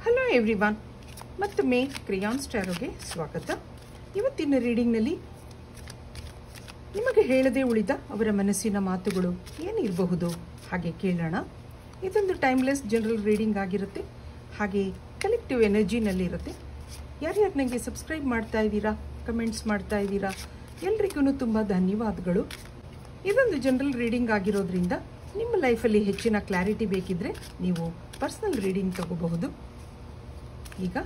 Hello everyone, ಮತ್ತೊಮ್ಮೆ ಕ್ರಿಯಾನ್ಸ್ ಟ್ಯಾರೋಗೆ ಸ್ವಾಗತ. ಇವತ್ತಿನ ರೀಡಿಂಗ್ನಲ್ಲಿ ನಿಮಗೆ ಹೇಳದೆ ಉಳಿದ ಅವರ ಮನಸ್ಸಿನ ಮಾತುಗಳು ಏನಿರಬಹುದು ಹಾಗೆ ಕೇಳೋಣ. ಇದೊಂದು ಟೈಮ್ಲೆಸ್ ಜನರಲ್ ರೀಡಿಂಗ್ ಆಗಿರುತ್ತೆ, ಹಾಗೆ ಕಲೆಕ್ಟಿವ್ ಎನರ್ಜಿನಲ್ಲಿರುತ್ತೆ. ಯಾರ್ಯಾರು ನನಗೆ ಸಬ್ಸ್ಕ್ರೈಬ್ ಮಾಡ್ತಾ ಇದ್ದೀರಾ, ಕಮೆಂಟ್ಸ್ ಮಾಡ್ತಾ ಇದ್ದೀರಾ, ಎಲ್ರಿಗೂ ತುಂಬ ಧನ್ಯವಾದಗಳು. ಇದೊಂದು ಜನರಲ್ ರೀಡಿಂಗ್ ಆಗಿರೋದ್ರಿಂದ ನಿಮ್ಮ ಲೈಫಲ್ಲಿ ಹೆಚ್ಚಿನ ಕ್ಲಾರಿಟಿ ಬೇಕಿದ್ರೆ ನೀವು ಪರ್ಸನಲ್ ರೀಡಿಂಗ್ ತಗೋಬಹುದು. ಈಗ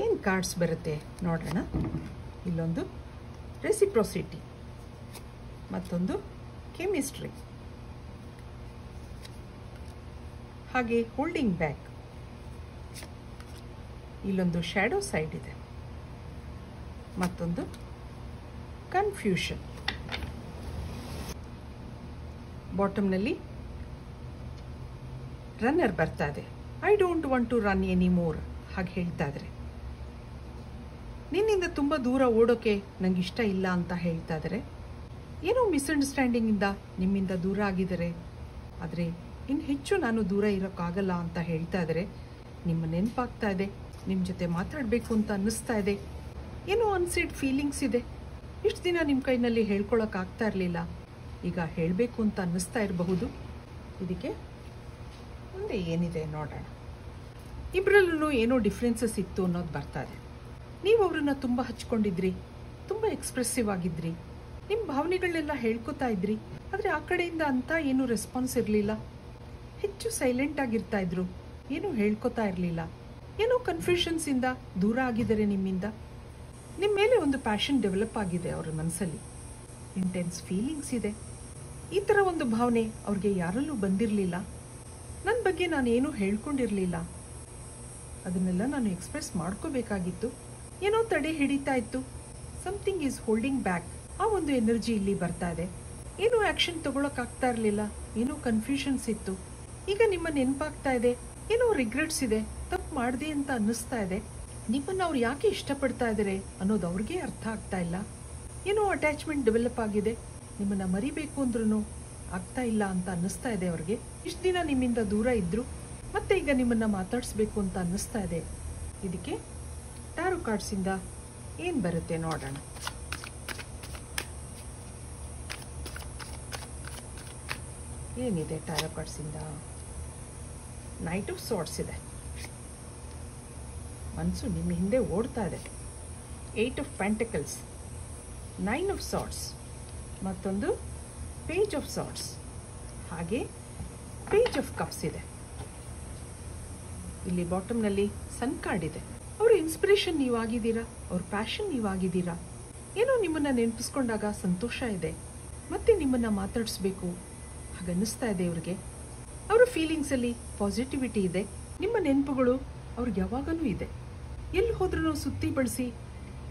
ಏನು ಕಾರ್ಡ್ಸ್ ಬರುತ್ತೆ ನೋಡೋಣ. ಇಲ್ಲೊಂದು ರೆಸಿಪ್ರೊಸಿಟಿ, ಮತ್ತೊಂದು ಕೆಮಿಸ್ಟ್ರಿ, ಹಾಗೆ ಹೋಲ್ಡಿಂಗ್ ಬ್ಯಾಕ್, ಇಲ್ಲೊಂದು ಶ್ಯಾಡೋ ಸೈಡ್ ಇದೆ, ಮತ್ತೊಂದು ಕನ್ಫ್ಯೂಷನ್. ಬಾಟಮ್ನಲ್ಲಿ ರನ್ನರ್ ಬರ್ತಾ ಇದೆ. I don't want to run any more ಹಾಗೆ ಹೇಳ್ತಾ ಇದ್ರೆ, ನಿನ್ನಿಂದ ತುಂಬ ದೂರ ಓಡೋಕೆ ನಂಗೆ ಇಷ್ಟ ಇಲ್ಲ ಅಂತ ಹೇಳ್ತಾ ಇದ್ದಾರೆ. ಏನೋ ಮಿಸ್ಅಂಡರ್ಸ್ಟ್ಯಾಂಡಿಂಗಿಂದ ನಿಮ್ಮಿಂದ ದೂರ ಆಗಿದ್ದಾರೆ, ಆದರೆ ಇನ್ನು ಹೆಚ್ಚು ನಾನು ದೂರ ಇರೋಕ್ಕಾಗಲ್ಲ ಅಂತ ಹೇಳ್ತಾ ಇದ್ದಾರೆ. ನಿಮ್ಮ ನೆನಪಾಗ್ತಾ ಇದೆ, ನಿಮ್ಮ ಜೊತೆ ಮಾತಾಡಬೇಕು ಅಂತ ಅನ್ನಿಸ್ತಾ ಇದೆ, ಏನೋ ಅನ್ಸಿಡ್ ಫೀಲಿಂಗ್ಸ್ ಇದೆ. ಇಷ್ಟು ದಿನ ನಿಮ್ಮ ಕೈನಲ್ಲಿ ಹೇಳ್ಕೊಳಕ್ಕಾಗ್ತಾ ಇರಲಿಲ್ಲ, ಈಗ ಹೇಳಬೇಕು ಅಂತ ಅನ್ನಿಸ್ತಾ ಇರಬಹುದು. ಇದಕ್ಕೆ ಮುಂದೆ ಏನಿದೆ ನೋಡೋಣ. ಇಬ್ಬರಲ್ಲೂ ಏನೋ ಡಿಫ್ರೆನ್ಸಸ್ ಇತ್ತು ಅನ್ನೋದು ಬರ್ತಾ ಇದೆ. ನೀವು ಅವ್ರನ್ನ ತುಂಬ ಹಚ್ಕೊಂಡಿದ್ರಿ, ತುಂಬ ಎಕ್ಸ್ಪ್ರೆಸಿವ್ ಆಗಿದ್ರಿ, ನಿಮ್ಮ ಭಾವನೆಗಳನ್ನೆಲ್ಲ ಹೇಳ್ಕೊತಾ ಇದ್ರಿ, ಆದರೆ ಆ ಕಡೆಯಿಂದ ಅಂತ ಏನೂ ರೆಸ್ಪಾನ್ಸ್ ಇರಲಿಲ್ಲ. ಹೆಚ್ಚು ಸೈಲೆಂಟ್ ಆಗಿರ್ತಾ ಇದ್ರು, ಏನೂ ಹೇಳ್ಕೊತಾ ಇರಲಿಲ್ಲ. ಏನೋ ಕನ್ಫ್ಯೂಷನ್ಸಿಂದ ದೂರ ಆಗಿದ್ದಾರೆ ನಿಮ್ಮಿಂದ. ನಿಮ್ಮ ಮೇಲೆ ಒಂದು ಪ್ಯಾಷನ್ ಡೆವಲಪ್ ಆಗಿದೆ ಅವರ ಮನಸ್ಸಲ್ಲಿ, ಇಂಟೆನ್ಸ್ ಫೀಲಿಂಗ್ಸ್ ಇದೆ. ಈ ಥರ ಒಂದು ಭಾವನೆ ಅವ್ರಿಗೆ ಯಾರಲ್ಲೂ ಬಂದಿರಲಿಲ್ಲ. ನನ್ನ ಬಗ್ಗೆ ನಾನು ಏನೂ ಹೇಳ್ಕೊಂಡಿರಲಿಲ್ಲ, ಅದನ್ನೆಲ್ಲ ನಾನು ಎಕ್ಸ್ಪ್ರೆಸ್ ಮಾಡ್ಕೋಬೇಕಾಗಿತ್ತು. ಏನೋ ತಡೆ ಹಿಡಿತಾ ಇತ್ತು, ಸಮಥಿಂಗ್ ಈಸ್ ಹೋಲ್ಡಿಂಗ್ ಬ್ಯಾಕ್. ಆ ಒಂದು ಎನರ್ಜಿ ಇಲ್ಲಿ ಬರ್ತಾ ಇದೆ. ಏನೂ ಆ್ಯಕ್ಷನ್ ತಗೊಳಕ್ಕಾಗ್ತಾ ಇರಲಿಲ್ಲ, ಏನೋ ಕನ್ಫ್ಯೂಷನ್ಸ್ ಇತ್ತು. ಈಗ ನಿಮ್ಮ ನೆನಪಾಗ್ತಾ ಇದೆ, ಏನೋ ರಿಗ್ರೆಟ್ಸ್ ಇದೆ, ತಪ್ಪು ಮಾಡಿದೆ ಅಂತ ಅನ್ನಿಸ್ತಾ ಇದೆ. ನಿಮ್ಮನ್ನು ಅವ್ರು ಯಾಕೆ ಇಷ್ಟಪಡ್ತಾ ಇದ್ದಾರೆ ಅನ್ನೋದು ಅವ್ರಿಗೆ ಅರ್ಥ ಆಗ್ತಾ ಇಲ್ಲ. ಏನೋ ಅಟ್ಯಾಚ್ಮೆಂಟ್ ಡೆವಲಪ್ ಆಗಿದೆ, ನಿಮ್ಮನ್ನು ಮರಿಬೇಕು ಅಂದ್ರೂ ಆಗ್ತಾ ಇಲ್ಲ ಅಂತ ಅನ್ನಿಸ್ತಾ ಇದೆ ಅವ್ರಿಗೆ. ಇಷ್ಟು ದಿನ ನಿಮ್ಮಿಂದ ದೂರ ಇದ್ರು, ಮತ್ತೆ ಈಗ ನಿಮ್ಮನ್ನು ಮಾತಾಡಿಸ್ಬೇಕು ಅಂತ ಅನ್ನಿಸ್ತಾ ಇದೆ. ಇದಕ್ಕೆ ಟ್ಯಾರೋ ಕಾರ್ಡ್ಸಿಂದ ಏನು ಬರುತ್ತೆ ನೋಡೋಣ. ಏನಿದೆ ಟ್ಯಾರೋ ಕಾರ್ಡ್ಸಿಂದ? ನೈಟ್ ಆಫ್ ಸಾರ್ಟ್ಸ್ ಇದೆ, ಮನಸ್ಸು ನಿಮ್ಮ ಹಿಂದೆ ಓಡ್ತಾ ಇದೆ. 8 ಆಫ್ ಪೆಂಟಕಲ್ಸ್, 9 ಆಫ್ ಸಾರ್ಟ್ಸ್, ಮತ್ತೊಂದು ಪೇಜ್ ಆಫ್ ಸಾರ್ಟ್ಸ್, ಹಾಗೆ ಪೇಜ್ ಆಫ್ ಕಪ್ಸ್ ಇದೆ. ಇಲ್ಲಿ ಬಾಟಮ್ನಲ್ಲಿ ಸನ್ ಕಾರ್ಡ್ ಇದೆ. ಅವ್ರ ಇನ್ಸ್ಪಿರೇಷನ್ ನೀವಾಗಿದ್ದೀರಾ, ಅವ್ರ ಪ್ಯಾಷನ್ ನೀವಾಗಿದ್ದೀರಾ. ಏನೋ ನಿಮ್ಮನ್ನು ನೆನಪಿಸ್ಕೊಂಡಾಗ ಸಂತೋಷ ಇದೆ, ಮತ್ತೆ ನಿಮ್ಮನ್ನು ಮಾತಾಡಿಸ್ಬೇಕು ಹಾಗನ್ನಿಸ್ತಾ ಇದೆ ಇವ್ರಿಗೆ. ಅವರ ಫೀಲಿಂಗ್ಸಲ್ಲಿ ಪಾಸಿಟಿವಿಟಿ ಇದೆ. ನಿಮ್ಮ ನೆನಪುಗಳು ಅವ್ರಿಗೆ ಯಾವಾಗಲೂ ಇದೆ. ಎಲ್ಲಿ ಹೋದ್ರೂ ಸುತ್ತಿ ಬಳಸಿ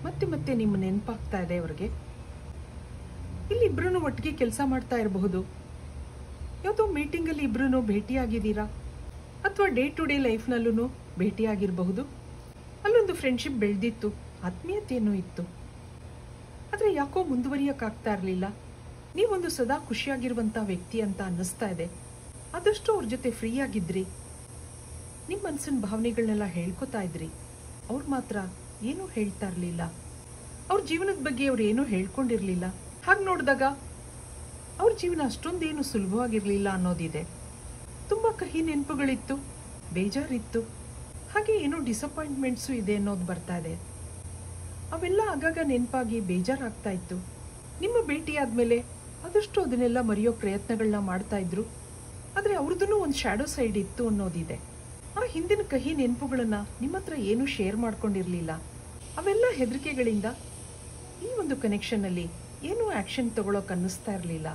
ಮತ್ತೆ ಮತ್ತೆ ನಿಮ್ಮ ನೆನಪಾಗ್ತಾ ಇದೆ ಅವ್ರಿಗೆ. ಇಲ್ಲಿ ಇಬ್ಬರೂ ಒಟ್ಟಿಗೆ ಕೆಲಸ ಮಾಡ್ತಾ ಇರಬಹುದು, ಯಾವುದೋ ಮೀಟಿಂಗಲ್ಲಿ ಇಬ್ಬರೂ ಭೇಟಿಯಾಗಿದ್ದೀರಾ, ಅಥವಾ ಡೇ ಟು ಡೇ ಲೈಫ್ನಲ್ಲೂ ಭೇಟಿಯಾಗಿರಬಹುದು. ಅಲ್ಲೊಂದು ಫ್ರೆಂಡ್ಶಿಪ್ ಬೆಳೆದಿತ್ತು, ಆತ್ಮೀಯತೆಯೂ ಇತ್ತು, ಆದರೆ ಯಾಕೋ ಮುಂದುವರಿಯೋಕ್ಕಾಗ್ತಾ ಇರಲಿಲ್ಲ. ನೀವೊಂದು ಸದಾ ಖುಷಿಯಾಗಿರುವಂಥ ವ್ಯಕ್ತಿ ಅಂತ ಅನ್ನಿಸ್ತಾ ಇದೆ. ಆದಷ್ಟು ಅವ್ರ ಜೊತೆ ಫ್ರೀ ಆಗಿದ್ರಿ, ನಿಮ್ಮ ಮನಸ್ಸಿನ ಭಾವನೆಗಳನ್ನೆಲ್ಲ ಹೇಳ್ಕೊತಾ ಇದ್ರಿ. ಅವ್ರು ಮಾತ್ರ ಏನೂ ಹೇಳ್ತಾ ಇರಲಿಲ್ಲ, ಅವ್ರ ಜೀವನದ ಬಗ್ಗೆ ಅವ್ರು ಏನೂ ಹೇಳ್ಕೊಂಡಿರಲಿಲ್ಲ. ಹಾಗೆ ನೋಡಿದಾಗ ಅವ್ರ ಜೀವನ ಅಷ್ಟೊಂದೇನು ಸುಲಭವಾಗಿರಲಿಲ್ಲ ಅನ್ನೋದಿದೆ. ತುಂಬ ಕಹಿ ನೆನಪುಗಳಿತ್ತು, ಬೇಜಾರಿತ್ತು, ಹಾಗೆ ಏನೋ ಡಿಸಪಾಯಿಂಟ್ಮೆಂಟ್ಸು ಇದೆ ಅನ್ನೋದು ಬರ್ತಾ ಇದೆ. ಅವೆಲ್ಲ ಆಗಾಗ ನೆನಪಾಗಿ ಬೇಜಾರಾಗ್ತಾ ಇತ್ತು. ನಿಮ್ಮ ಭೇಟಿ ಆದಮೇಲೆ ಆದಷ್ಟು ಅದನ್ನೆಲ್ಲ ಮರೆಯೋ ಪ್ರಯತ್ನಗಳನ್ನ ಮಾಡ್ತಾ ಇದ್ರು, ಆದರೆ ಅವ್ರದ್ದು ಒಂದು ಶ್ಯಾಡೋ ಸೈಡ್ ಇತ್ತು ಅನ್ನೋದಿದೆ. ಆ ಹಿಂದಿನ ಕಹಿ ನೆನಪುಗಳನ್ನು ನಿಮ್ಮ ಹತ್ರ ಏನೂ ಶೇರ್ ಮಾಡ್ಕೊಂಡಿರಲಿಲ್ಲ. ಅವೆಲ್ಲ ಹೆದರಿಕೆಗಳಿಂದ ಈ ಒಂದು ಕನೆಕ್ಷನ್ನಲ್ಲಿ ಏನೂ ಆ್ಯಕ್ಷನ್ ತಗೊಳ್ಳೋಕೆ ಅನ್ನಿಸ್ತಾ ಇರಲಿಲ್ಲ.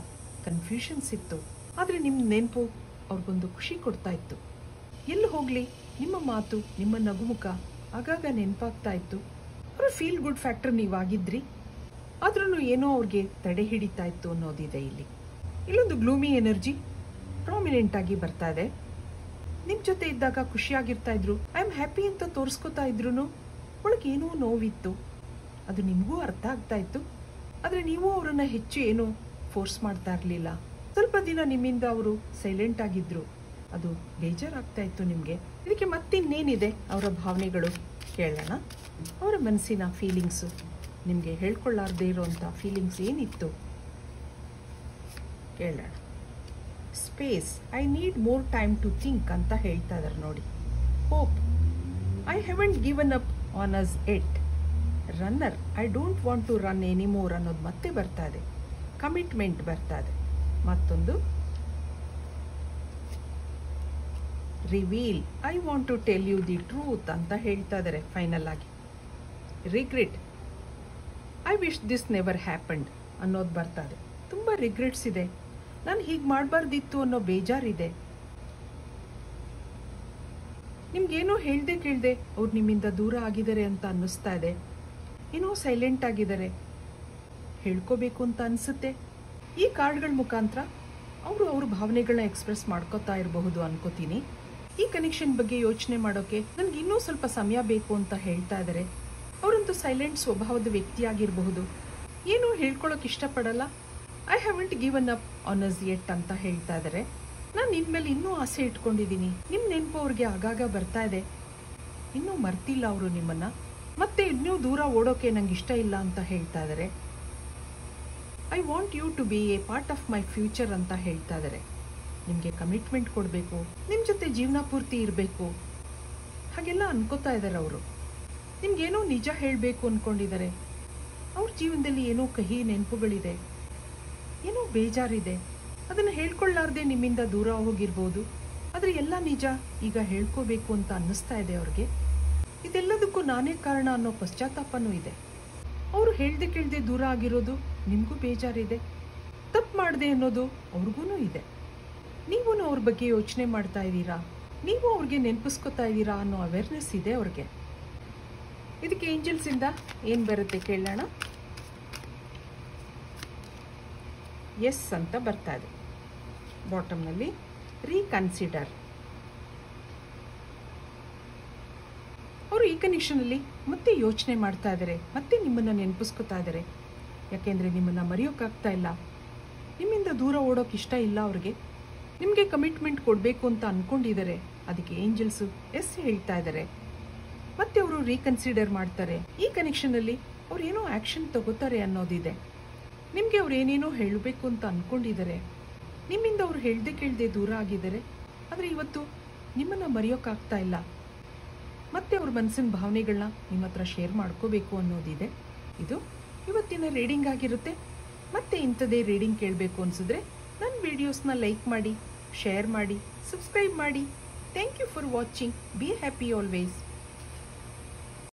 ಕನ್ಫ್ಯೂಷನ್ಸ್ ಇತ್ತು, ಆದರೆ ನಿಮ್ಮ ನೆನಪು ಅವ್ರಿಗೊಂದು ಖುಷಿ ಕೊಡ್ತಾ ಇತ್ತು. ಎಲ್ಲಿ ಹೋಗಲಿ ನಿಮ್ಮ ಮಾತು, ನಿಮ್ಮ ನಗುಮುಖ ಆಗಾಗ ನೆನಪಾಗ್ತಾ ಇತ್ತು. ಅವರ ಫೀಲ್ ಗುಡ್ ಫ್ಯಾಕ್ಟರ್ ನೀವಾಗಿದ್ರಿ, ಆದ್ರೂ ಏನೋ ಅವ್ರಿಗೆ ತಡೆ ಹಿಡಿತಾ ಇತ್ತು ಅನ್ನೋದಿದೆ. ಇಲ್ಲೊಂದು ಗ್ಲೂಮಿ ಎನರ್ಜಿ ಪ್ರಾಮಿನೆಂಟ್ ಆಗಿ ಬರ್ತಾ ಇದೆ. ನಿಮ್ಮ ಜೊತೆ ಇದ್ದಾಗ ಖುಷಿಯಾಗಿರ್ತಾ ಇದ್ರು, ಐ ಆಮ್ ಹ್ಯಾಪಿ ಅಂತ ತೋರಿಸ್ಕೊತಾ ಇದ್ರು ಒಳಗೆ ಏನೋ ನೋವಿತ್ತು. ಅದು ನಿಮಗೂ ಅರ್ಥ ಆಗ್ತಾ ಇತ್ತು, ಆದರೆ ನೀವು ಅವರನ್ನು ಹೆಚ್ಚು ಏನೋ ಫೋರ್ಸ್ ಮಾಡ್ತಾ ಇರಲಿಲ್ಲ. ಸ್ವಲ್ಪ ದಿನ ನಿಮ್ಮಿಂದ ಅವರು ಸೈಲೆಂಟ್ ಆಗಿದ್ರು, ಅದು ಬೇಜಾರಾಗ್ತಾ ಇತ್ತು ನಿಮಗೆ. ಇದಕ್ಕೆ ಮತ್ತಿನ್ನೇನಿದೆ ಅವರ ಭಾವನೆಗಳು ಕೇಳೋಣ. ಅವರ ಮನಸ್ಸಿನ ಫೀಲಿಂಗ್ಸು, ನಿಮಗೆ ಹೇಳ್ಕೊಳ್ಳಾರ್ದೇ ಇರೋವಂಥ ಫೀಲಿಂಗ್ಸ್ ಏನಿತ್ತು ಕೇಳೋಣ. Space, I need more time to think ಅಂತ ಹೇಳ್ತಾ ಇದ್ದಾರೆ ನೋಡಿ. Hope, I haven't given up on us yet. Runner, I don't want to run anymore ಅನ್ನೋದು ಮತ್ತೆ ಬರ್ತಾ ಇದೆ. ಕಮಿಟ್ಮೆಂಟ್ ಬರ್ತಾ ಇದೆ. ಮತ್ತೊಂದು reveal, I want to tell you the truth ಅಂತ ಹೇಳ್ತಾ ಇದ್ದಾರೆ ಫೈನಲ್ ಆಗಿ. Regret, I wish this never happened ಅನ್ನೋದು ಬರ್ತಾ ಇದೆ. ತುಂಬ ರಿಗ್ರೆಟ್ಸ್ ಇದೆ, ನಾನು ಹೀಗೆ ಮಾಡಬಾರ್ದಿತ್ತು ಅನ್ನೋ ಬೇಜಾರಿದೆ. ನಿಮ್ಗೇನೋ ಹೇಳ್ದೆ ಕೇಳ್ದೆ ಅವ್ರು ನಿಮ್ಮಿಂದ ದೂರ ಆಗಿದ್ದಾರೆ ಅಂತ ಅನ್ನಿಸ್ತಾ ಇದೆ. ಏನೋ ಸೈಲೆಂಟ್ ಆಗಿದ್ದಾರೆ, ಹೇಳ್ಕೋಬೇಕು ಅಂತ ಅನಿಸುತ್ತೆ. ಈ ಕಾರ್ಡ್ಗಳ ಮುಖಾಂತರ ಅವರು ಅವ್ರ ಭಾವನೆಗಳನ್ನ ಎಕ್ಸ್ಪ್ರೆಸ್ ಮಾಡ್ಕೋತಾ ಇರಬಹುದು ಅನ್ಕೋತೀನಿ. ಈ ಕನೆಕ್ಷನ್ ಬಗ್ಗೆ ಯೋಚನೆ ಮಾಡೋಕೆ ನನಗೆ ಇನ್ನೂ ಸ್ವಲ್ಪ ಸಮಯ ಬೇಕು ಅಂತ ಹೇಳ್ತಾ ಇದ್ದಾರೆ. ಅವರಂತೂ ಸೈಲೆಂಟ್ ಸ್ವಭಾವದ ವ್ಯಕ್ತಿಯಾಗಿರಬಹುದು, ಏನೂ ಹೇಳ್ಕೊಳಕ್ಕೆ ಇಷ್ಟಪಡಲ್ಲ. I haven't given up on us yet ಅಂತ ಹೇಳ್ತಾ ಇದ್ದಾರೆ. ನಾನು ನಿನ್ನ ಮೇಲೆ ಇನ್ನೂ ಆಸೆ ಇಟ್ಕೊಂಡಿದ್ದೀನಿ. ನಿಮ್ಮ ನೆನಪು ಅವ್ರಿಗೆ ಆಗಾಗ ಬರ್ತಾ ಇದೆ. ಇನ್ನೂ ಮರ್ತಿಲ್ಲ ಅವರು ನಿಮ್ಮನ್ನ. ಮತ್ತೆ ಇನ್ನೂ ದೂರ ಓಡೋಕೆ ನಂಗೆ ಇಷ್ಟ ಇಲ್ಲ ಅಂತ ಹೇಳ್ತಾ ಇದ್ದಾರೆ. I want you to be a part of my future ಅಂತ ಹೇಳ್ತಾ ಇದ್ದಾರೆ. ನಿಮಗೆ ಕಮಿಟ್ಮೆಂಟ್ ಕೊಡಬೇಕು, ನಿಮ್ಮ ಜೊತೆ ಜೀವನ ಪೂರ್ತಿ ಇರಬೇಕು ಹಾಗೆಲ್ಲ ಅನ್ಕೋತಾ ಇದ್ದಾರೆ ಅವರು. ನಿಮ್ಗೇನೋ ನಿಜ ಹೇಳಬೇಕು ಅಂದ್ಕೊಂಡಿದ್ದಾರೆ. ಅವ್ರ ಜೀವನದಲ್ಲಿ ಏನೋ ಕಹಿ ನೆನಪುಗಳಿದೆ, ಏನೋ ಬೇಜಾರಿದೆ. ಅದನ್ನು ಹೇಳ್ಕೊಳ್ಳಾರ್ದೆ ನಿಮ್ಮಿಂದ ದೂರ ಹೋಗಿರ್ಬೋದು. ಆದರೆ ಎಲ್ಲ ನಿಜ ಈಗ ಹೇಳ್ಕೋಬೇಕು ಅಂತ ಅನ್ನಿಸ್ತಾ ಇದೆ ಅವ್ರಿಗೆ. ಇದೆಲ್ಲದಕ್ಕೂ ನಾನೇ ಕಾರಣ ಅನ್ನೋ ಪಶ್ಚಾತ್ತಾಪನೂ ಇದೆ. ಅವರು ಹೇಳ್ದೆ ಕೇಳ್ದೆ ದೂರ ಆಗಿರೋದು ನಿಮಗೂ ಬೇಜಾರಿದೆ. ತಪ್ಪು ಮಾಡಿದೆ ಅನ್ನೋದು ಅವ್ರಿಗೂ ಇದೆ. ನೀವೂ ಅವ್ರ ಬಗ್ಗೆ ಯೋಚನೆ ಮಾಡ್ತಾ ಇದ್ದೀರಾ, ನೀವು ಅವ್ರಿಗೆ ನೆನಪಿಸ್ಕೊತಾ ಇದ್ದೀರಾ ಅನ್ನೋ ಅವೇರ್ನೆಸ್ ಇದೆ ಅವ್ರಿಗೆ. ಇದಕ್ಕೆ ಏಂಜಲ್ಸಿಂದ ಏನು ಬರುತ್ತೆ ಕೇಳೋಣ. ಎಸ್ ಅಂತ ಬರ್ತಾ ಇದೆ. ಬಾಟಮ್ನಲ್ಲಿ ರೀಕನ್ಸಿಡರ್. ಅವರು ಈ ಕನೆಕ್ಷನಲ್ಲಿ ಮತ್ತೆ ಯೋಚನೆ ಮಾಡ್ತಾ ಇದ್ದಾರೆ, ಮತ್ತೆ ನಿಮ್ಮನ್ನು ನೆನಪಿಸ್ಕೊತಾ ಇದ್ದಾರೆ. ಯಾಕೆಂದರೆ ನಿಮ್ಮನ್ನು ಮರೆಯೋಕ್ಕಾಗ್ತಾ ಇಲ್ಲ, ನಿಮ್ಮಿಂದ ದೂರ ಓಡೋಕೆ ಇಷ್ಟ ಇಲ್ಲ ಅವ್ರಿಗೆ. ನಿಮಗೆ ಕಮಿಟ್ಮೆಂಟ್ ಕೊಡಬೇಕು ಅಂತ ಅಂದ್ಕೊಂಡಿದ್ದಾರೆ. ಅದಕ್ಕೆ ಏಂಜಲ್ಸು ಎಸ್ ಹೇಳ್ತಾ ಇದ್ದಾರೆ. ಮತ್ತೆ ಅವರು ರೀಕನ್ಸಿಡರ್ ಮಾಡ್ತಾರೆ. ಈ ಕನೆಕ್ಷನಲ್ಲಿ ಅವ್ರು ಏನೋ ಆ್ಯಕ್ಷನ್ ತಗೋತಾರೆ ಅನ್ನೋದಿದೆ. ನಿಮಗೆ ಅವ್ರು ಏನೇನೋ ಹೇಳಬೇಕು ಅಂತ ಅಂದ್ಕೊಂಡಿದ್ದಾರೆ. ನಿಮ್ಮಿಂದ ಅವ್ರು ಹೇಳ್ದೆ ಕೇಳ್ದೆ ದೂರ ಆಗಿದ್ದಾರೆ. ಆದರೆ ಇವತ್ತು ನಿಮ್ಮನ್ನು ಮರೆಯೋಕ್ಕಾಗ್ತಾ ಇಲ್ಲ. ಮತ್ತೆ ಅವ್ರ ಮನಸ್ಸಿನ ಭಾವನೆಗಳನ್ನ ನಿಮ್ಮ ಹತ್ರ ಶೇರ್ ಮಾಡ್ಕೋಬೇಕು ಅನ್ನೋದಿದೆ. ಇದು ಇವತ್ತಿನ ರೀಡಿಂಗ್ ಆಗಿರುತ್ತೆ. ಮತ್ತೆ ಇಂಥದ್ದೇ ರೀಡಿಂಗ್ ಕೇಳಬೇಕು ಅನಿಸಿದ್ರೆ ನನ್ನ ವಿಡಿಯೋಸ್ನ ಲೈಕ್ ಮಾಡಿ, ಶೇರ್ ಮಾಡಿ, ಸಬ್ಸ್ಕ್ರೈಬ್ ಮಾಡಿ. Thank you for watching. Be happy always.